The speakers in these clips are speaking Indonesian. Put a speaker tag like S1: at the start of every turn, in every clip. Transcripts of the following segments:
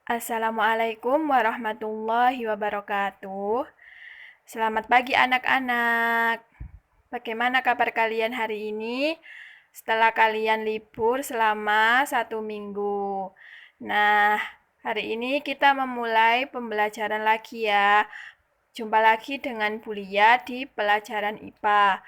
S1: Assalamualaikum warahmatullahi wabarakatuh. Selamat pagi anak-anak. Bagaimana kabar kalian hari ini? Setelah kalian libur selama 1 minggu. Nah, hari ini kita memulai pembelajaran lagi ya. Jumpa lagi dengan Bulia di pelajaran IPA.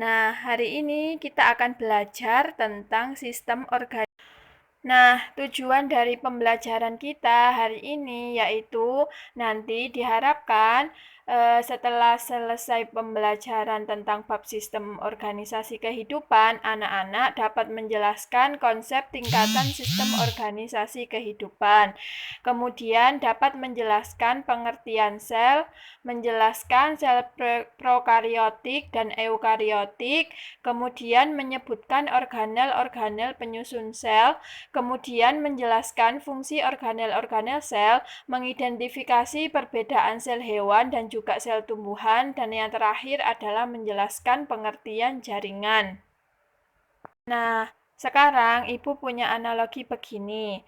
S1: Nah, hari ini kita akan belajar tentang sistem organisasi. Nah, tujuan dari pembelajaran kita hari ini yaitu nanti diharapkan setelah selesai pembelajaran tentang bab sistem organisasi kehidupan, anak-anak dapat menjelaskan konsep tingkatan sistem organisasi kehidupan. Kemudian dapat menjelaskan pengertian sel, menjelaskan sel prokariotik dan eukariotik, kemudian menyebutkan organel-organel penyusun sel, kemudian menjelaskan fungsi organel-organel sel, mengidentifikasi perbedaan sel hewan dan juga sel tumbuhan, dan yang terakhir adalah menjelaskan pengertian jaringan. Nah, sekarang Ibu punya analogi begini.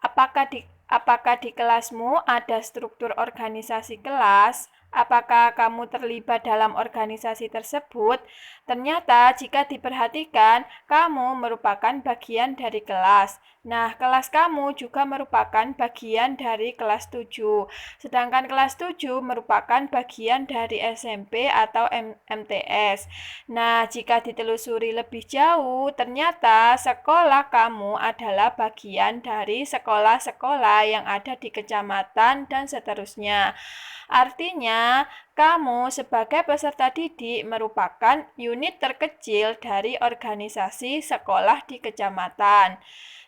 S1: Apakah di kelasmu ada struktur organisasi kelas? Apakah kamu terlibat dalam organisasi tersebut? Ternyata jika diperhatikan, kamu merupakan bagian dari kelas. Nah, kelas kamu juga merupakan bagian dari kelas 7. Sedangkan kelas 7 merupakan bagian dari SMP atau MTS. Nah, jika ditelusuri lebih jauh, ternyata sekolah kamu adalah bagian dari sekolah-sekolah yang ada di kecamatan dan seterusnya. Artinya, kamu sebagai peserta didik merupakan unit terkecil dari organisasi sekolah di kecamatan.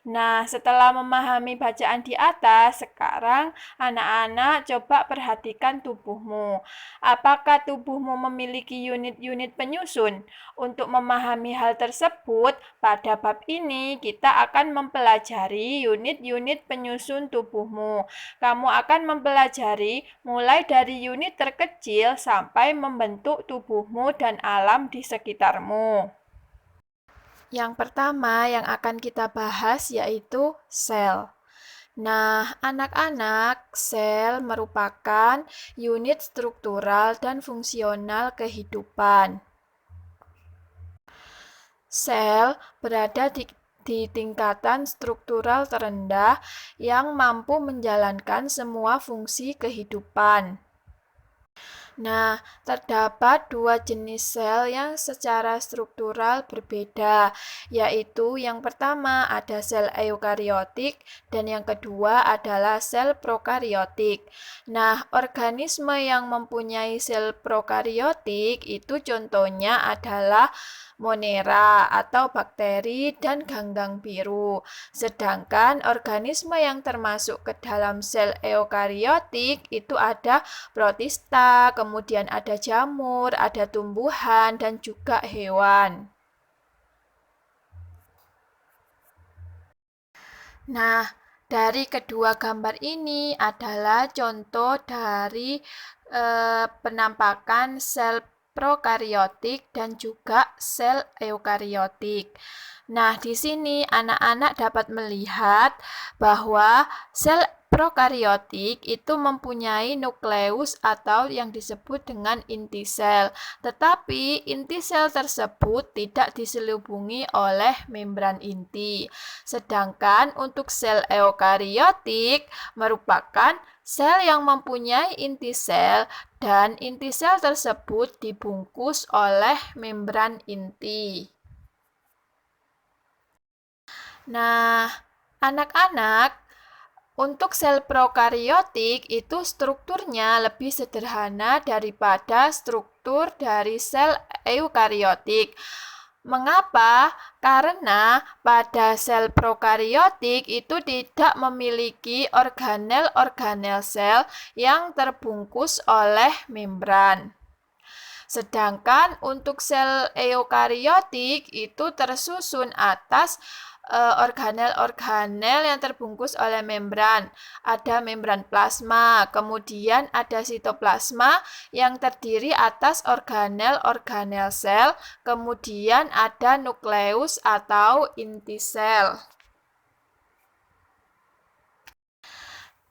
S1: Nah, setelah memahami bacaan di atas, sekarang anak-anak coba perhatikan tubuhmu. Apakah tubuhmu memiliki unit-unit penyusun? Untuk memahami hal tersebut, pada bab ini kita akan mempelajari unit-unit penyusun tubuhmu. Kamu akan mempelajari mulai dari unit terkecil sampai membentuk tubuhmu dan alam di sekitarmu. Yang pertama yang akan kita bahas yaitu sel. Nah, anak-anak, sel merupakan unit struktural dan fungsional kehidupan. Sel berada di tingkatan struktural terendah yang mampu menjalankan semua fungsi kehidupan. Nah, terdapat dua jenis sel yang secara struktural berbeda, yaitu yang pertama ada sel eukariotik dan yang kedua adalah sel prokariotik. Nah, organisme yang mempunyai sel prokariotik itu contohnya adalah monera atau bakteri dan ganggang biru. Sedangkan organisme yang termasuk ke dalam sel eukariotik itu ada protista, kemudian ada jamur, ada tumbuhan, dan juga hewan. Nah, dari kedua gambar ini adalah contoh dari penampakan sel prokariotik dan juga sel eukariotik. Nah, di sini anak-anak dapat melihat bahwa sel prokariotik itu mempunyai nukleus atau yang disebut dengan inti sel. Tetapi inti sel tersebut tidak diselubungi oleh membran inti. Sedangkan untuk sel eukariotik merupakan sel yang mempunyai inti sel dan inti sel tersebut dibungkus oleh membran inti. Nah, anak-anak, untuk sel prokariotik itu strukturnya lebih sederhana daripada struktur dari sel eukariotik. Mengapa? Karena pada sel prokariotik itu tidak memiliki organel-organel sel yang terbungkus oleh membran. Sedangkan untuk sel eukariotik itu tersusun atas organel-organel yang terbungkus oleh membran. Ada membran plasma, kemudian ada sitoplasma yang terdiri atas organel-organel sel, kemudian ada nukleus atau inti sel.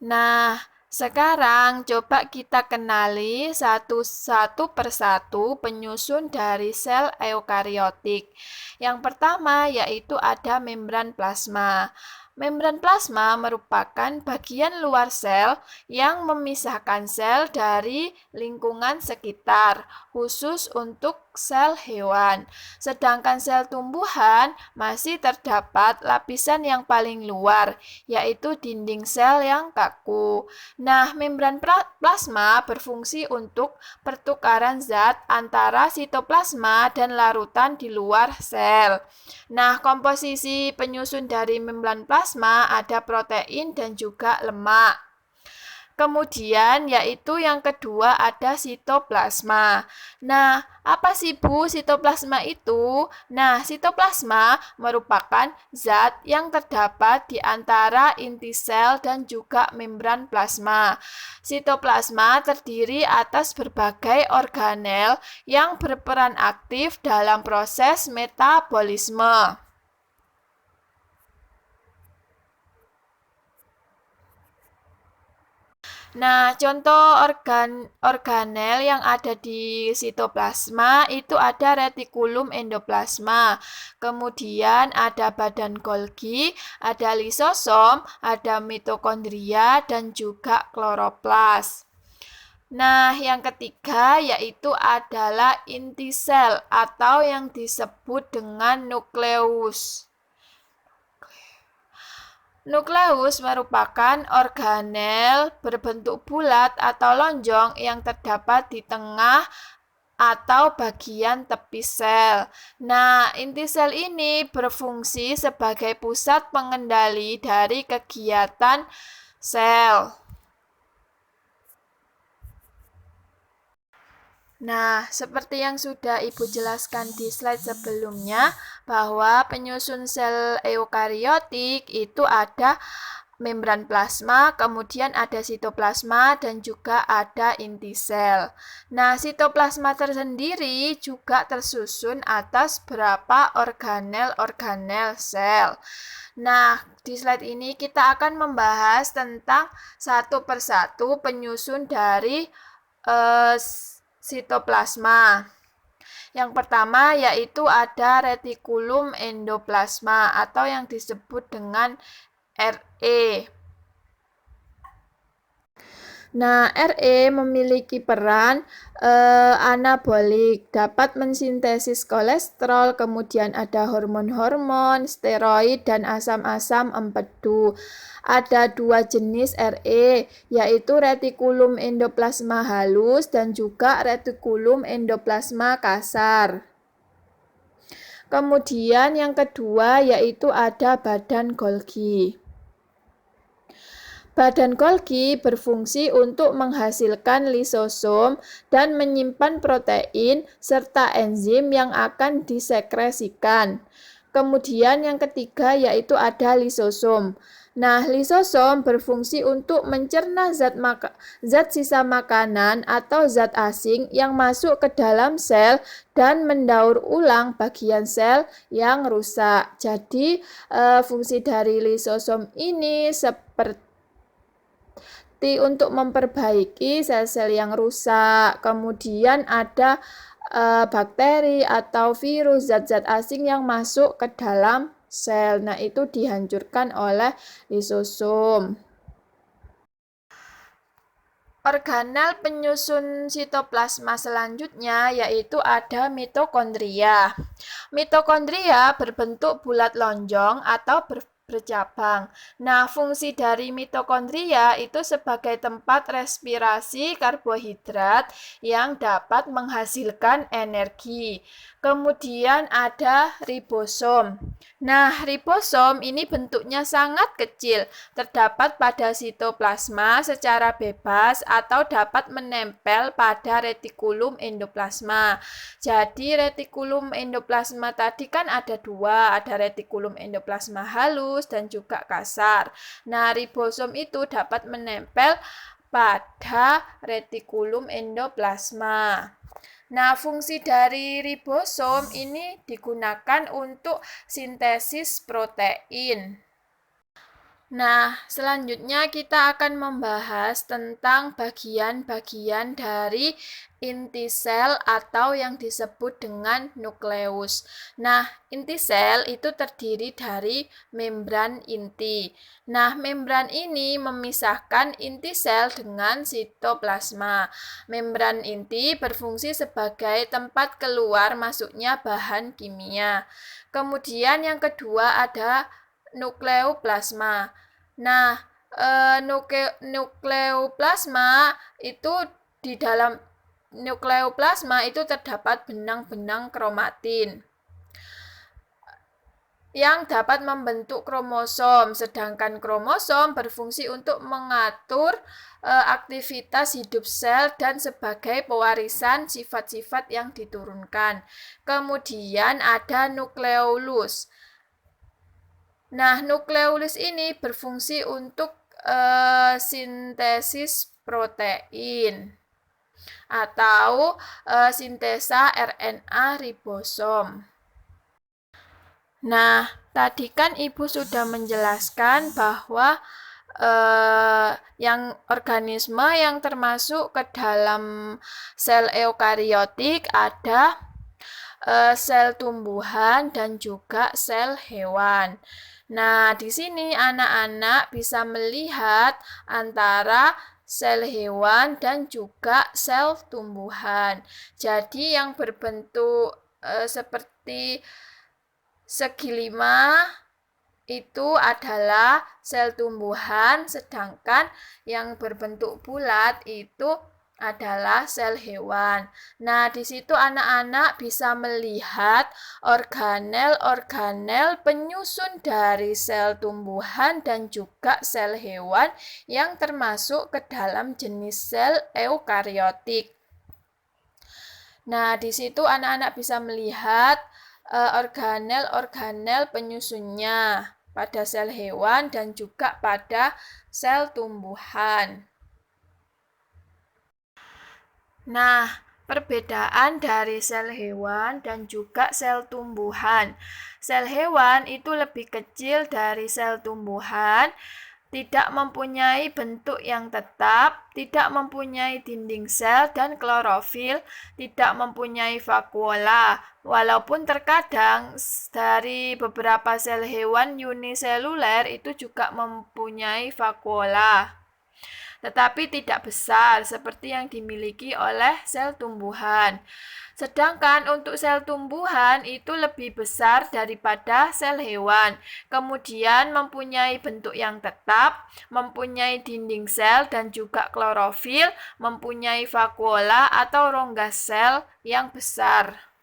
S1: Nah, sekarang coba kita kenali satu persatu penyusun dari sel eukariotik. Yang pertama yaitu ada membran plasma. Membran plasma merupakan bagian luar sel yang memisahkan sel dari lingkungan sekitar, khusus untuk sel hewan. Sedangkan sel tumbuhan masih terdapat lapisan yang paling luar, yaitu dinding sel yang kaku. Nah, membran plasma berfungsi untuk pertukaran zat antara sitoplasma dan larutan di luar sel. Nah, komposisi penyusun dari membran plasma ada protein dan juga lemak. Kemudian yaitu yang kedua ada sitoplasma. Nah, apa sih Bu sitoplasma itu? Nah, sitoplasma merupakan zat yang terdapat di antara inti sel dan juga membran plasma. Sitoplasma terdiri atas berbagai organel yang berperan aktif dalam proses metabolisme. Nah, contoh organel yang ada di sitoplasma itu ada retikulum endoplasma, kemudian ada badan Golgi, ada lisosom, ada mitokondria, dan juga kloroplas. Nah, yang ketiga yaitu adalah inti sel atau yang disebut dengan nukleus. Nukleus merupakan organel berbentuk bulat atau lonjong yang terdapat di tengah atau bagian tepi sel. Nah, inti sel ini berfungsi sebagai pusat pengendali dari kegiatan sel. Nah, seperti yang sudah Ibu jelaskan di slide sebelumnya, bahwa penyusun sel eukariotik itu ada membran plasma, kemudian ada sitoplasma, dan juga ada inti sel. Nah, sitoplasma tersendiri juga tersusun atas berapa organel-organel sel. Nah, di slide ini kita akan membahas tentang satu persatu penyusun dari sitoplasma. Yang pertama yaitu ada retikulum endoplasma atau yang disebut dengan RE. Nah, RE memiliki peran anabolik, dapat mensintesis kolesterol, kemudian ada hormon-hormon, steroid, dan asam-asam empedu. Ada dua jenis RE, yaitu retikulum endoplasma halus dan juga retikulum endoplasma kasar. Kemudian yang kedua yaitu ada badan Golgi. Badan Golgi berfungsi untuk menghasilkan lisosom dan menyimpan protein serta enzim yang akan disekresikan. Kemudian yang ketiga yaitu ada lisosom. Nah, lisosom berfungsi untuk mencerna zat sisa makanan atau zat asing yang masuk ke dalam sel dan mendaur ulang bagian sel yang rusak. Jadi, fungsi dari lisosom ini seperti untuk memperbaiki sel-sel yang rusak. Kemudian ada bakteri atau virus, zat-zat asing yang masuk ke dalam sel. Nah, itu dihancurkan oleh lisosom. Organel penyusun sitoplasma selanjutnya yaitu ada mitokondria. Mitokondria berbentuk bulat lonjong atau bercabang. Nah, fungsi dari mitokondria itu sebagai tempat respirasi karbohidrat yang dapat menghasilkan energi. Kemudian ada ribosom. Nah, ribosom ini bentuknya sangat kecil, terdapat pada sitoplasma secara bebas atau dapat menempel pada retikulum endoplasma. Jadi retikulum endoplasma tadi kan ada dua, ada retikulum endoplasma halus dan juga kasar. Nah, ribosom itu dapat menempel pada retikulum endoplasma. Nah, fungsi dari ribosom ini digunakan untuk sintesis protein. Nah, selanjutnya kita akan membahas tentang bagian-bagian dari inti sel atau yang disebut dengan nukleus. Nah, inti sel itu terdiri dari membran inti. Nah, membran ini memisahkan inti sel dengan sitoplasma. Membran inti berfungsi sebagai tempat keluar masuknya bahan kimia. Kemudian yang kedua ada nukleoplasma. Nah, nukleoplasma itu di dalam nukleoplasma itu terdapat benang-benang kromatin yang dapat membentuk kromosom, sedangkan kromosom berfungsi untuk mengatur aktivitas hidup sel dan sebagai pewarisan sifat-sifat yang diturunkan. Kemudian ada nukleolus. Nah, nukleolus ini berfungsi untuk sintesis protein atau sintesa RNA ribosom. Nah, tadi kan Ibu sudah menjelaskan bahwa yang organisme yang termasuk ke dalam sel eukariotik ada sel tumbuhan dan juga sel hewan. Nah, di sini anak-anak bisa melihat antara sel hewan dan juga sel tumbuhan. Jadi yang berbentuk seperti segi 5 itu adalah sel tumbuhan, sedangkan yang berbentuk bulat itu adalah sel hewan. Nah, di situ anak-anak bisa melihat organel-organel penyusun dari sel tumbuhan dan juga sel hewan yang termasuk ke dalam jenis sel eukariotik. Nah, di situ anak-anak bisa melihat organel-organel penyusunnya pada sel hewan dan juga pada sel tumbuhan. Nah, perbedaan dari sel hewan dan juga sel tumbuhan. Sel hewan itu lebih kecil dari sel tumbuhan, tidak mempunyai bentuk yang tetap, tidak mempunyai dinding sel dan klorofil, tidak mempunyai vakuola. Walaupun terkadang dari beberapa sel hewan uniseluler itu juga mempunyai vakuola, tetapi tidak besar seperti yang dimiliki oleh sel tumbuhan. Sedangkan untuk sel tumbuhan itu lebih besar daripada sel hewan. Kemudian mempunyai bentuk yang tetap, mempunyai dinding sel dan juga klorofil, mempunyai vakuola atau rongga sel yang besar.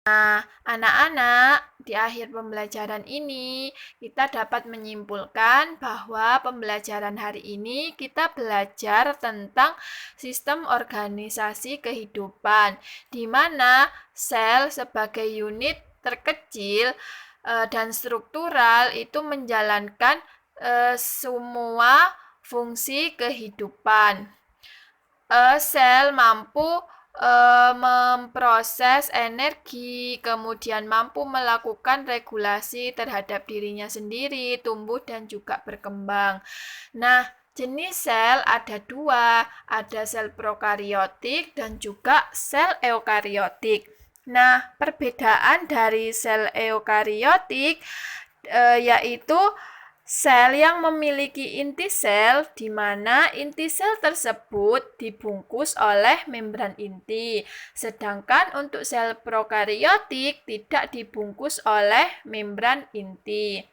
S1: Nah, anak-anak, di akhir pembelajaran ini kita dapat menyimpulkan bahwa pembelajaran hari ini kita belajar tentang sistem organisasi kehidupan, di mana sel sebagai unit terkecil dan struktural itu menjalankan semua fungsi kehidupan. Sel mampu memproses energi, kemudian mampu melakukan regulasi terhadap dirinya sendiri, tumbuh dan juga berkembang. Nah, jenis sel ada 2, ada sel prokariotik dan juga sel eukariotik. Nah, perbedaan dari sel eukariotik yaitu sel yang memiliki inti sel, di mana inti sel tersebut dibungkus oleh membran inti. Sedangkan untuk sel prokariotik tidak dibungkus oleh membran inti.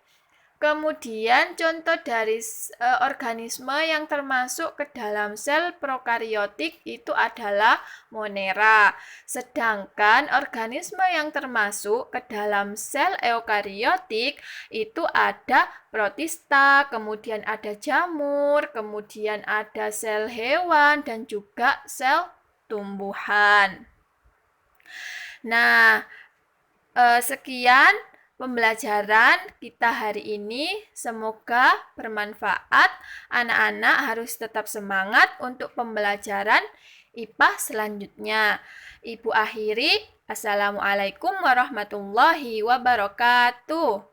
S1: Kemudian contoh dari organisme yang termasuk ke dalam sel prokariotik itu adalah Monera. Sedangkan organisme yang termasuk ke dalam sel eukariotik itu ada protista, kemudian ada jamur, kemudian ada sel hewan dan juga sel tumbuhan. Nah, sekian pembelajaran kita hari ini. Semoga bermanfaat. Anak-anak harus tetap semangat untuk pembelajaran IPA selanjutnya. Ibu akhiri, Assalamualaikum warahmatullahi wabarakatuh.